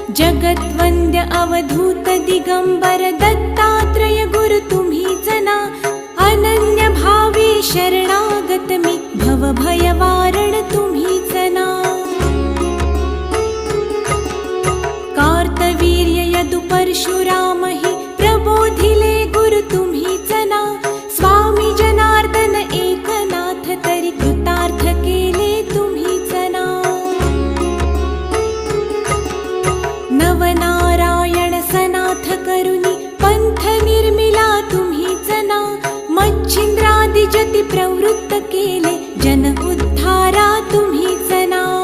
जगद्वन्द्य अवधूत दिगंबर दत्तात्रय गुरु तुम्हीच ना. अनन्य भावे शरणागत मी भवभयवारण तुम्हीच ना. कार्तवीर्य यदु परशुराम हि प्रबोधिले गुरु तुम्हीच ना. स्वामी जनार्दन एकनाथ तरी कृतार्थ केले तुम्हीच ना. नवनारायण सनाथ करुणी पंथ निर्मिला तुम्हीच ना. मच्छिंद्रादि जति प्रवृत्त केले जन उद्धारा तुम्हीच ना.